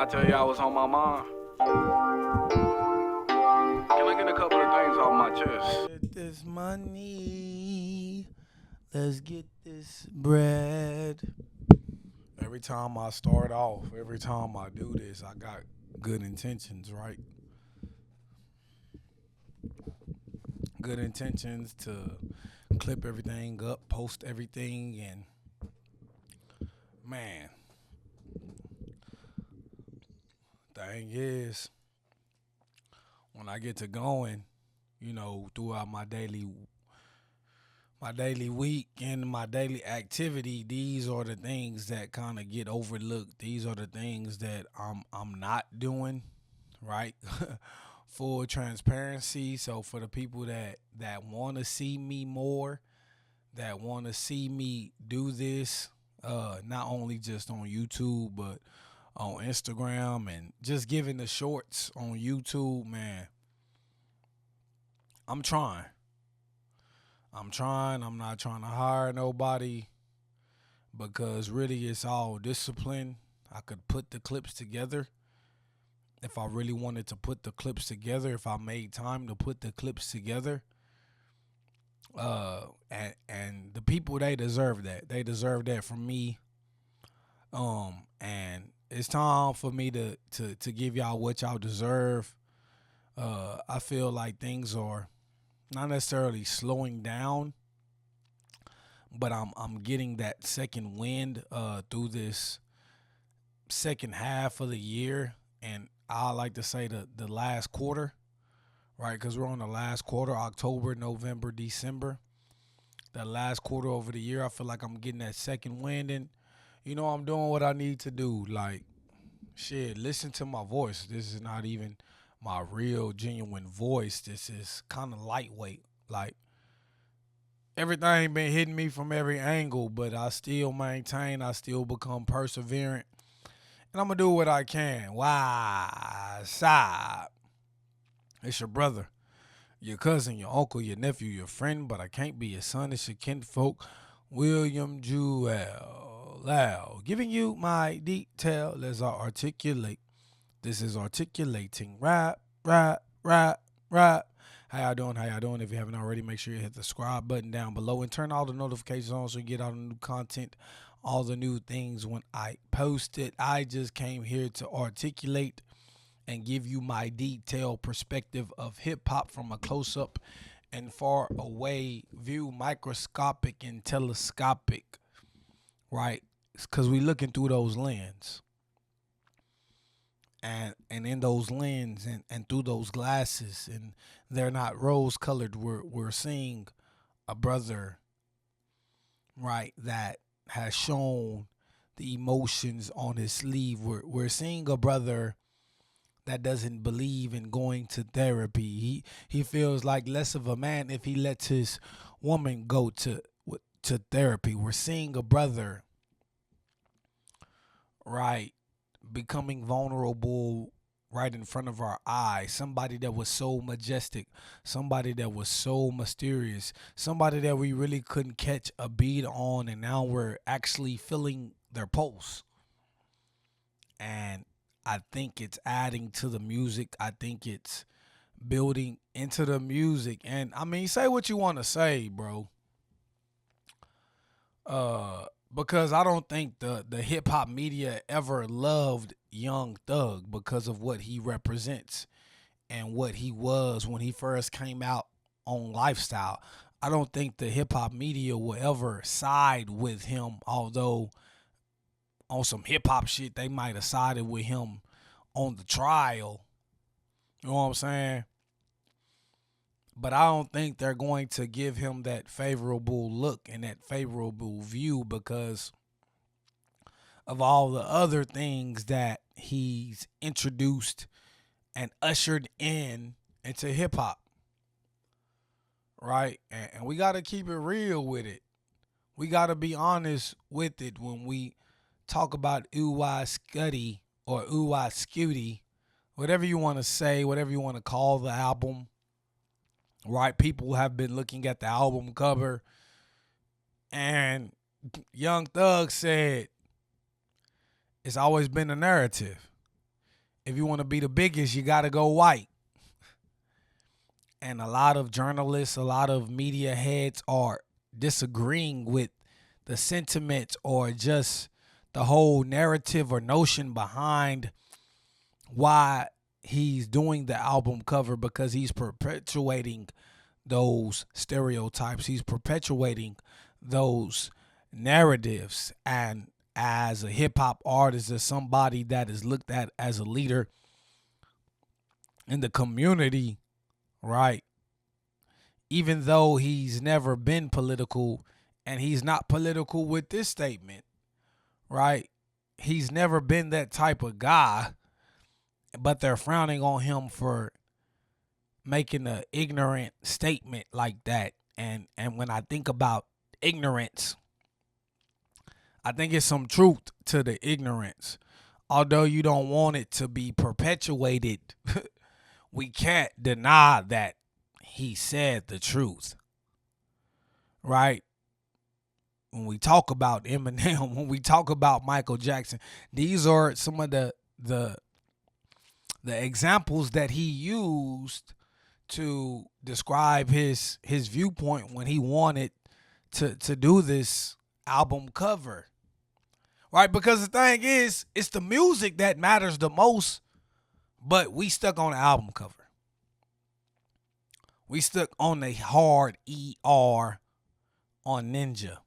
I tell y'all what's on my mind? Can I get a couple of things off my chest? Get this money. Let's get this bread. Every time I start off, every time I do this, I got good intentions, right? Good intentions to clip everything up, post everything, and man, thing is, when I get to going, throughout my daily week and my daily activity, these are the things that kind of get overlooked. These are the things that I'm not doing, right? Full transparency. So for the people that want to see me more, that want to see me do this, not only just on YouTube but on Instagram and just giving the shorts on YouTube, man, I'm trying. I'm trying. I'm not trying to hire nobody because really it's all discipline. I could put the clips together if I really wanted to put the clips together, if I made time to put the clips together. And the people, they deserve that. They deserve that from me. And it's time for me to give y'all what y'all deserve. I feel like things are not necessarily slowing down, but I'm getting that second wind through this second half of the year, and I like to say the last quarter, right? Because we're on the last quarter, October, November, December. That last quarter over the year, I feel like I'm getting that second wind, and I'm doing what I need to do. Like, shit, listen to my voice. This is not even my real, genuine voice. This is kind of lightweight. Like, everything been hitting me from every angle, but I still maintain, I still become perseverant, and I'm gonna do what I can. Why, side? It's your brother, your cousin, your uncle, your nephew, your friend, but I can't be your son. It's your kinfolk, William Jewell Lau, giving you my detail as I articulate. This is articulating rap, rap, rap, rap. How y'all doing? How y'all doing? If you haven't already, make sure you hit the subscribe button down below and turn all the notifications on so you get all the new content, all the new things when I post it. I just came here to articulate and give you my detailed perspective of hip hop from a close up and far away view, microscopic and telescopic, right? Because we looking through those lenses. And in those lenses and through those glasses, and they're not rose colored, we're seeing a brother, right, that has shown the emotions on his sleeve. We're seeing a brother that doesn't believe in going to therapy. He feels like less of a man if he lets his woman go to therapy. We're seeing a brother, right, becoming vulnerable right in front of our eyes. Somebody that was so majestic, somebody that was so mysterious, somebody that we really couldn't catch a beat on, and now we're actually feeling their pulse. And I think it's adding to the music. I think it's building into the music. And I mean, say what you want to say, bro. Because I don't think the hip hop media ever loved Young Thug because of what he represents and what he was when he first came out on Lifestyle. I don't think the hip hop media will ever side with him, although on some hip hop shit they might have sided with him on the trial. You know what I'm saying? But I don't think they're going to give him that favorable look and that favorable view because of all the other things that he's introduced and ushered in into hip hop, right? And we got to keep it real with it. We got to be honest with it when we talk about Uy Scuddy or Uy Scooty, whatever you want to say, whatever you want to call the album, right? People have been looking at the album cover, and Young Thug said it's always been a narrative. if you want to be the biggest, you got to go white. And a lot of journalists, a lot of media heads are disagreeing with the sentiments or just the whole narrative or notion behind why he's doing the album cover, because he's perpetuating those stereotypes. He's perpetuating those narratives. And as a hip hop artist, as somebody that is looked at as a leader in the community, right? Even though he's never been political, and he's not political with this statement, right? He's never been that type of guy, but they're frowning on him for making an ignorant statement like that. And when I think about ignorance, I think it's some truth to the ignorance. Although you don't want it to be perpetuated, we can't deny that he said the truth, right? When we talk about Eminem, when we talk about Michael Jackson, these are some of the examples that he used to describe his viewpoint when he wanted to do this album cover, right? Because the thing is, it's the music that matters the most, but we stuck on the album cover. We stuck on the hard ER on Ninja.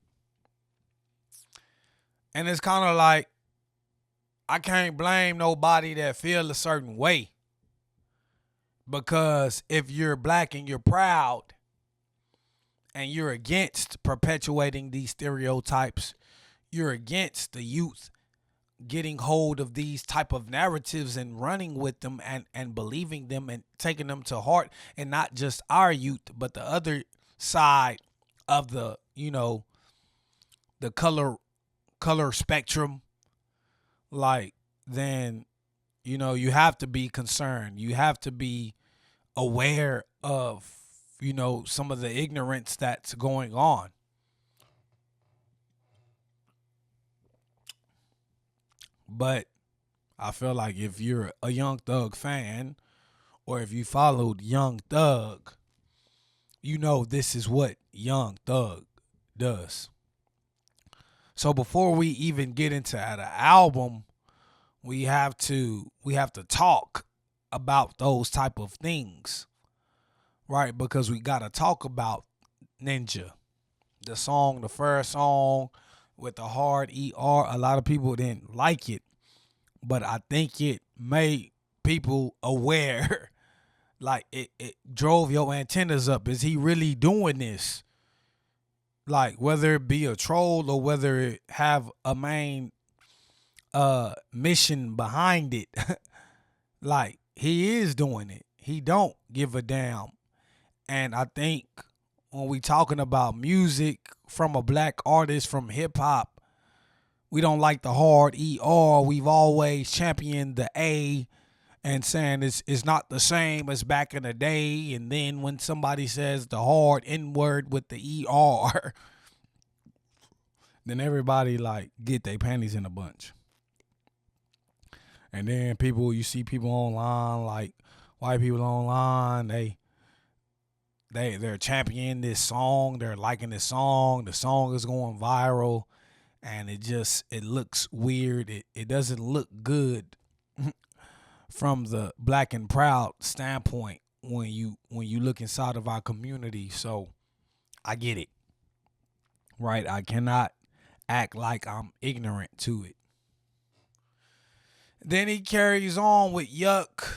And it's kind of like, I can't blame nobody that feel a certain way. Because if you're black and you're proud and you're against perpetuating these stereotypes, you're against the youth getting hold of these type of narratives and running with them and believing them and taking them to heart, and not just our youth, but the other side of the, the color spectrum, like, then, you have to be concerned. You have to be aware of, some of the ignorance that's going on. But I feel like if you're a Young Thug fan, or if you followed Young Thug, this is what Young Thug does. So before we even get into the album, we have to talk about those type of things, right? Because we got to talk about Ninja, the first song with the hard ER. A lot of people didn't like it, but I think it made people aware. Like, it drove your antennas up. Is he really doing this? Like, whether it be a troll or whether it have a main mission behind it. Like, he is doing it. He don't give a damn. And I think when we talking about music from a black artist, from hip hop, we don't like the hard ER. We've always championed the A and saying it's not the same as back in the day. And then when somebody says the hard N word with the ER, then everybody like get their panties in a bunch. And then you see people online, like white people online, they're championing this song, they're liking this song, the song is going viral, and it looks weird. It doesn't look good from the black and proud standpoint when you look inside of our community. So I get it. Right? I cannot act like I'm ignorant to it. Then he carries on with Yuck.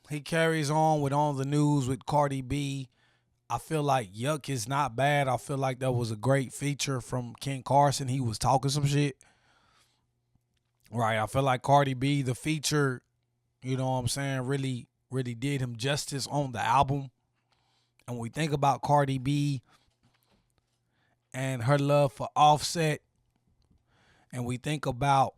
He carries on with On the News with Cardi B. I feel like Yuck is not bad. I feel like that was a great feature from Ken Carson. He was talking some shit. Right. I feel like Cardi B, the feature, you know what I'm saying, really, really did him justice on the album. And when we think about Cardi B and her love for Offset, and we think about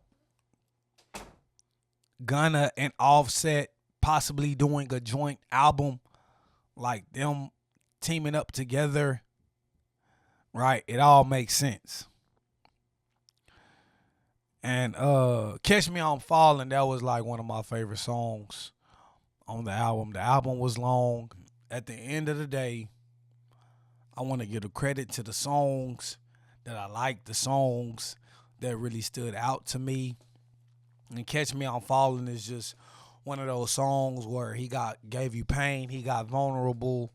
Gunna and Offset possibly doing a joint album, like them teaming up together, right? It all makes sense. And Catch Me I'm Falling, that was like one of my favorite songs on the album. The album was long. At the end of the day, I want to give a credit to the songs that I like, the songs that really stood out to me. And Catch Me I'm Falling is just one of those songs where he gave you pain, he got vulnerable,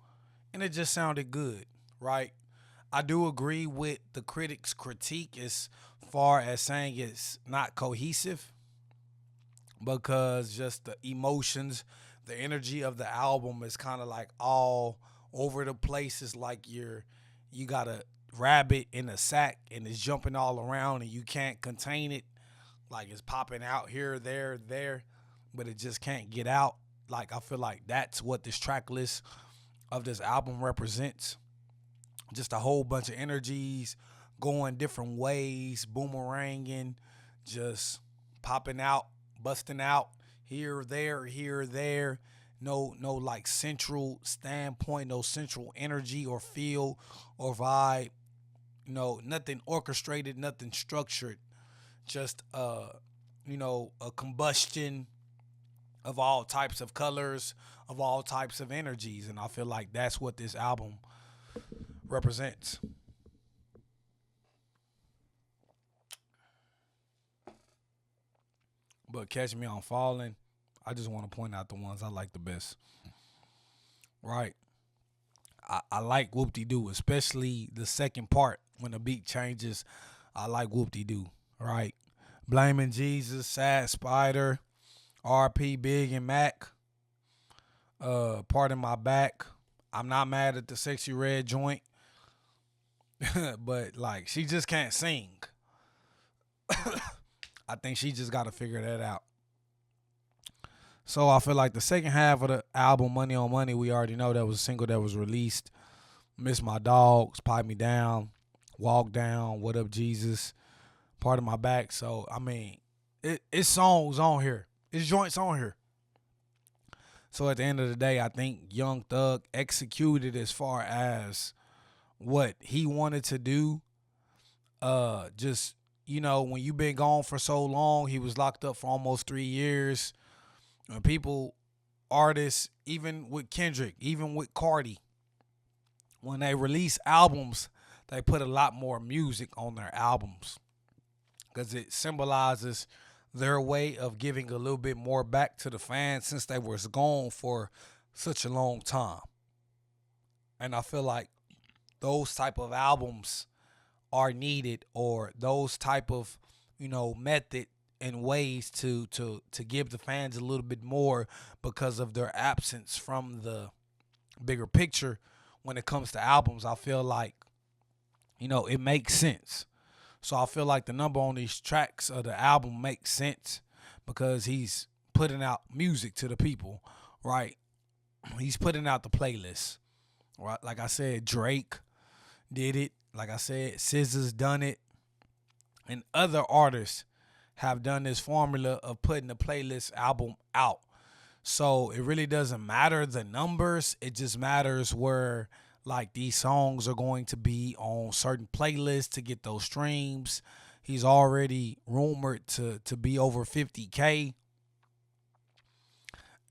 and it just sounded good, right? I do agree with the critics' critique as far as saying it's not cohesive because just the emotions, the energy of the album is kind of like all over the place. It's like you got a rabbit in a sack and it's jumping all around and you can't contain it. Like it's popping out here, there, but it just can't get out. Like I feel like that's what this track list of this album represents. Just a whole bunch of energies going different ways, boomeranging, just popping out, busting out here, there. No like central standpoint, no central energy or feel or vibe. Nothing orchestrated, nothing structured. Just a combustion of all types of colors, of all types of energies, and I feel like that's what this album represents. But Catch Me on Falling, I just want to point out the ones I like the best. Right. I like Whoop De Doo, especially the second part when the beat changes. I like Whoop De Doo. Right. Blaming Jesus, Sad Spider, RP Big and Mac, Pardon My Back. I'm not mad at the Sexy Red joint, but like she just can't sing. I think she just got to figure that out. So I feel like the second half of the album, Money on Money, we already know that was a single that was released. Miss My Dogs, Pipe Me Down, Walk Down, What Up Jesus, Part of My Back. So I mean, it's songs on here. It's joints on here. So at the end of the day, I think Young Thug executed as far as what he wanted to do. Just when you've been gone for so long, he was locked up for almost 3 years. People, artists, even with Kendrick, even with Cardi, when they release albums, they put a lot more music on their albums because it symbolizes their way of giving a little bit more back to the fans since they was gone for such a long time. And I feel like those type of albums are needed, or those type of method and ways to give the fans a little bit more because of their absence from the bigger picture when it comes to albums. I feel like it makes sense. So I feel like the number on these tracks of the album makes sense because he's putting out music to the people, right? He's putting out the playlist, right? Like I said, Drake did it. Like I said, SZA's done it, and other artists have done this formula of putting the playlist album out. So it really doesn't matter the numbers. It just matters where like these songs are going to be on certain playlists to get those streams. He's already rumored to be over 50K.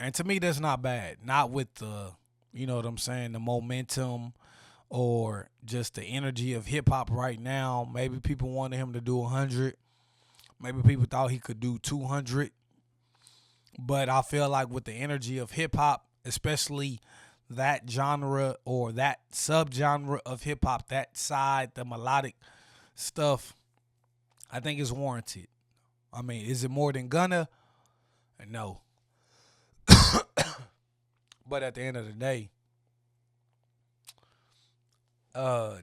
And to me, that's not bad. Not with the, what I'm saying, the momentum or just the energy of hip hop right now. Maybe people wanted him to do 100. Maybe people thought he could do 200. But I feel like with the energy of hip hop, especially that genre or that subgenre of hip hop, that side, the melodic stuff, I think is warranted. I mean, is it more than Gunna? No. But at the end of the day,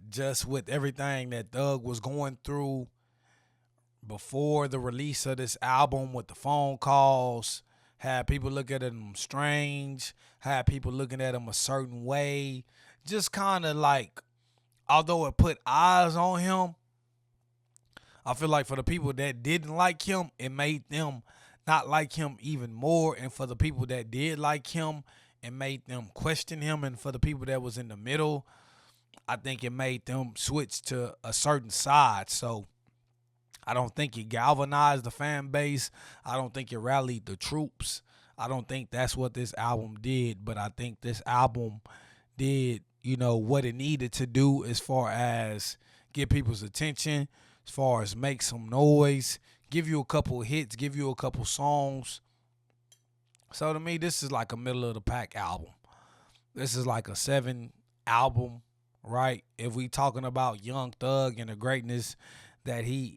just with everything that Thug was going through before the release of this album, with the phone calls, had people looking at him strange, had people looking at him a certain way, just kind of like, although it put eyes on him, I feel like for the people that didn't like him, it made them not like him even more. And for the people that did like him, it made them question him. And for the people that was in the middle, I think it made them switch to a certain side. So I don't think it galvanized the fan base. I don't think it rallied the troops. I don't think that's what this album did, but I think this album did, what it needed to do as far as get people's attention, as far as make some noise, give you a couple hits, give you a couple songs. So to me, this is like a middle of the pack album. This is like a 7 album, right? If we talking about Young Thug and the greatness that he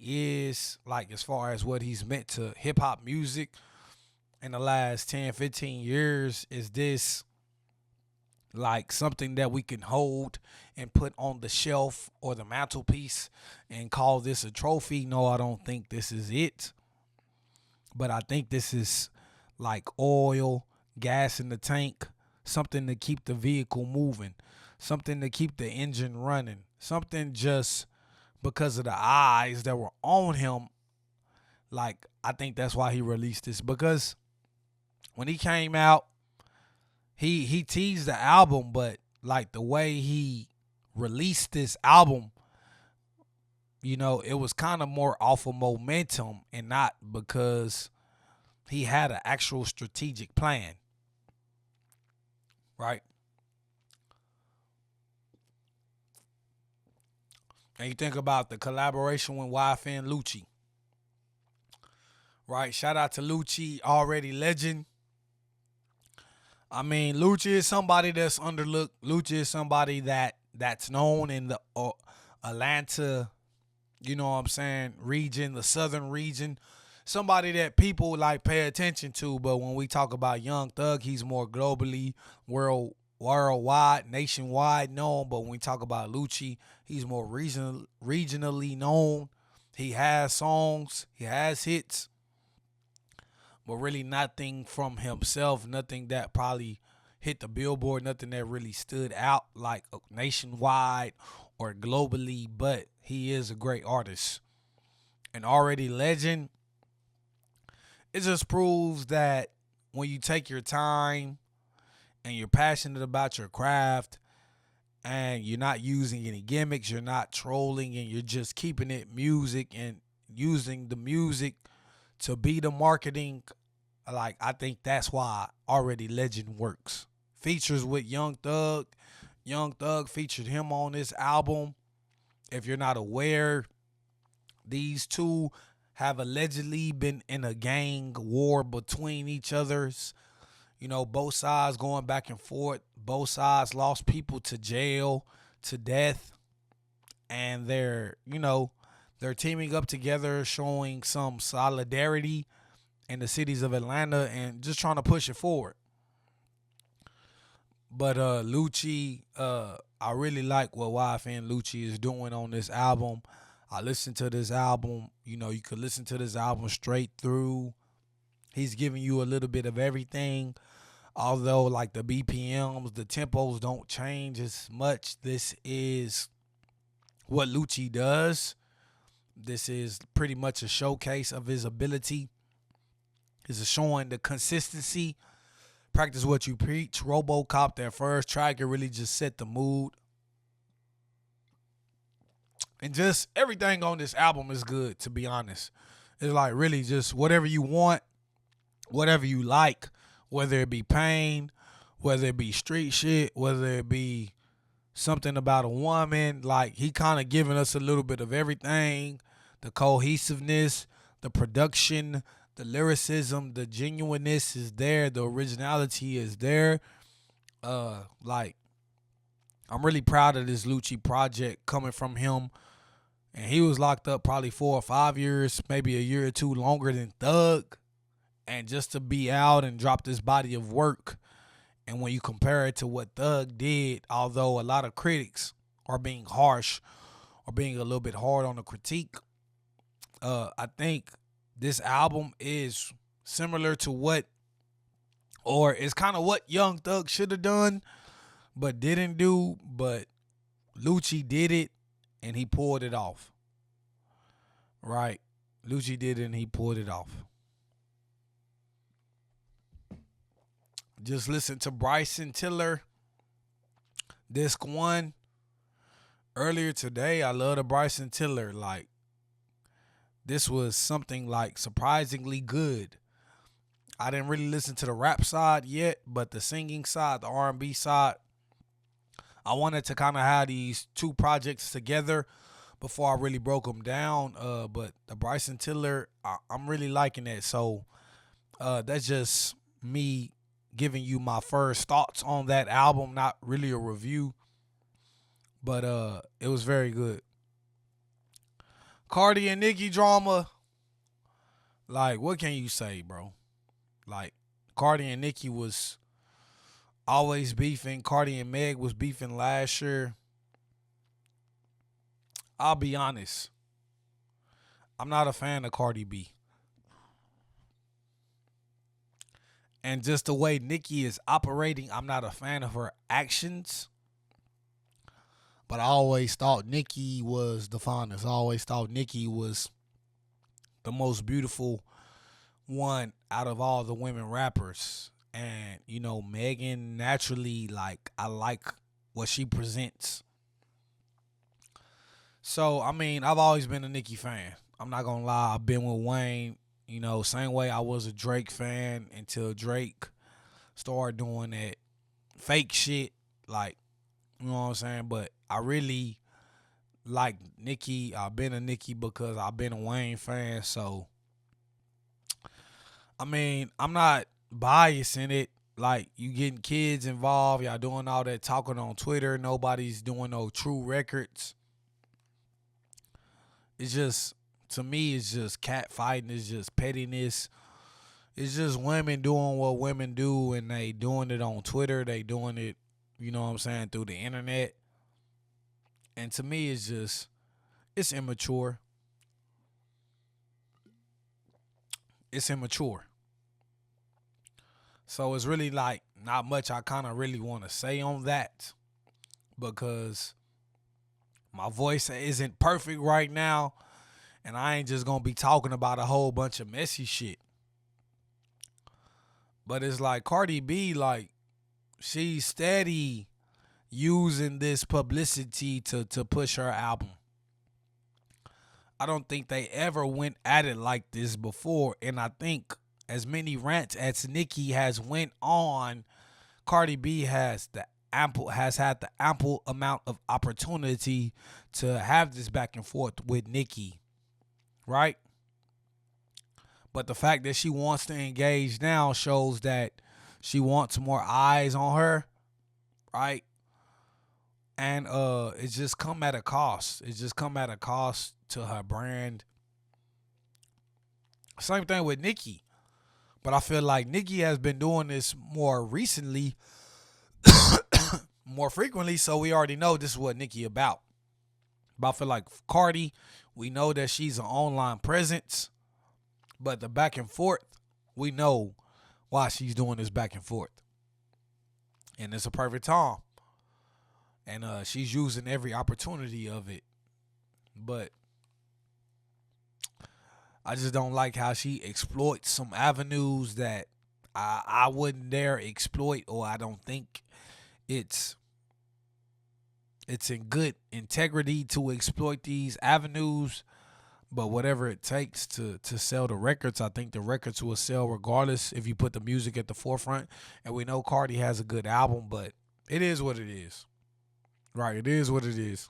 is, like as far as what he's meant to hip hop music in the last 10, 15 years, is this like something that we can hold and put on the shelf or the mantelpiece and call this a trophy? No, I don't think this is it. But I think this is like oil, gas in the tank, something to keep the vehicle moving, something to keep the engine running, something just because of the eyes that were on him. Like, I think that's why he released this, because when he came out, he teased the album, but like the way he released this album, it was kind of more off of momentum and not because he had an actual strategic plan, right? And you think about the collaboration with YF and Lucci, right? Shout out to Lucci, already legend. I mean, Lucci is somebody that's underlooked. Lucci is somebody that's known in the Atlanta, region, the southern region. Somebody that people like pay attention to. But when we talk about Young Thug, he's more globally, worldwide, nationwide known. But when we talk about Lucci, he's more regionally known. He has songs, he has hits, but really nothing from himself, nothing that probably hit the billboard, nothing that really stood out like nationwide or globally, but he is a great artist. And already legend, it just proves that when you take your time and you're passionate about your craft and you're not using any gimmicks, you're not trolling, and you're just keeping it music and using the music to be the marketing, like, I think that's why already legend works. Features with Young Thug. Young Thug featured him on this album. If you're not aware, these two have allegedly been in a gang war between each other's. Both sides going back and forth. Both sides lost people to jail, to death. And they're teaming up together, showing some solidarity in the cities of Atlanta and just trying to push it forward. But Lucci, I really like what YF and Lucci is doing on this album. I listened to this album. You could listen to this album straight through. He's giving you a little bit of everything. Although, like, the BPMs, the tempos don't change as much. This is what Lucci does. This is pretty much a showcase of his ability. It's showing the consistency. Practice what you preach. RoboCop, that first track, it really just set the mood. And just everything on this album is good, to be honest. It's like really just whatever you want, whatever you like, whether it be pain, whether it be street shit, whether it be something about a woman. Like, he kind of giving us a little bit of everything. The cohesiveness, the production, the lyricism, the genuineness is there. The originality is there. Like, I'm really proud of this Lucci project coming from him. And he was locked up probably 4 or 5 years, maybe a year or two longer than Thug. And just to be out and drop this body of work, and when you compare it to what Thug did, although a lot of critics are being harsh or being a little bit hard on the critique, I think this album is similar to what, or it's kind of what Young Thug should have done, but didn't do. But Lucci did it, and he pulled it off. Right? Lucci did it, and he pulled it off. Just listen to Bryson Tiller, Disc 1. Earlier today, I love the Bryson Tiller. Like, this was something like surprisingly good. I didn't really listen to the rap side yet, but the singing side, the R&B side, I wanted to kind of have these two projects together before I really broke them down. But the Bryson Tiller, I'm really liking that. So that's just me giving you my first thoughts on that album, not really a review, but it was very good. Cardi and Nicki drama, like what can you say, bro? Like Cardi and Nicki was always beefing. Cardi and Meg was beefing last year. I'll be honest. I'm not a fan of Cardi B. And just the way Nicki is operating, I'm not a fan of her actions. But I always thought Nicki was the finest. I always thought Nicki was the most beautiful one out of all the women rappers. And, you know, Megan naturally, like, I like what she presents. So, I mean, I've always been a Nicki fan. I'm not going to lie. I've been with Wayne, you know, same way I was a Drake fan until Drake started doing that fake shit. Like, you know what I'm saying? But I really like Nicki. I've been a Nicki because I've been a Wayne fan. So, I mean, I'm not biased in it. Like, you getting kids involved. Y'all doing all that talking on Twitter. Nobody's doing no true records. It's just, to me, it's just cat fighting. It's just pettiness. It's just women doing what women do, and they doing it on Twitter. They doing it, you know what I'm saying, through the internet. And to me, it's just, it's immature. It's immature. So it's really like not much I kind of really want to say on that because my voice isn't perfect right now. And I ain't just going to be talking about a whole bunch of messy shit. But it's like Cardi B, like, she's steady using this publicity to push her album. I don't think they ever went at it like this before. And I think as many rants as Nicki has went on, Cardi B has had the ample amount of opportunity to have this back and forth with Nicki, right? But the fact that she wants to engage now shows that she wants more eyes on her, right? And it's just come at a cost. It's just come at a cost to her brand. Same thing with Nicki. But I feel like Nicki has been doing this more recently, more frequently, so we already know this is what Nicki about. But I feel like Cardi, we know that she's an online presence, but the back and forth, we know why she's doing this back and forth. And it's a perfect time. And she's using every opportunity of it. But I just don't like how she exploits some avenues that I wouldn't dare exploit, or I don't think it's in good integrity to exploit these avenues. But whatever it takes to sell the records, I think the records will sell regardless if you put the music at the forefront. And we know Cardi has a good album, but it is what it is. Right, it is what it is.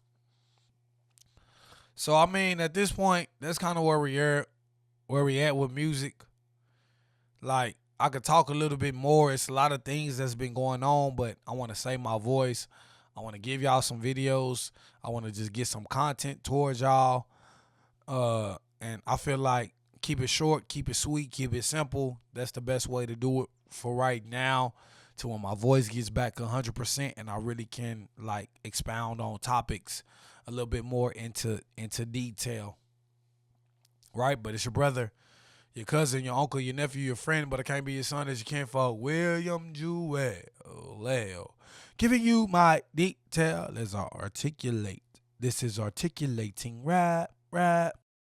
So I mean, at this point, that's kind of where we at with music. Like, I could talk a little bit more. It's a lot of things that's been going on, but I want to save my voice. I want to give y'all some videos. I want to just get some content towards y'all. And I feel like keep it short, keep it sweet, keep it simple. That's the best way to do it for right now, to when my voice gets back 100% and I really can like expound on topics a little bit more into detail. Right? But it's your brother, your cousin, your uncle, your nephew, your friend, but I can't be your son as you can't fall. William Jewell. Giving you my detail as I articulate. This is articulating rap.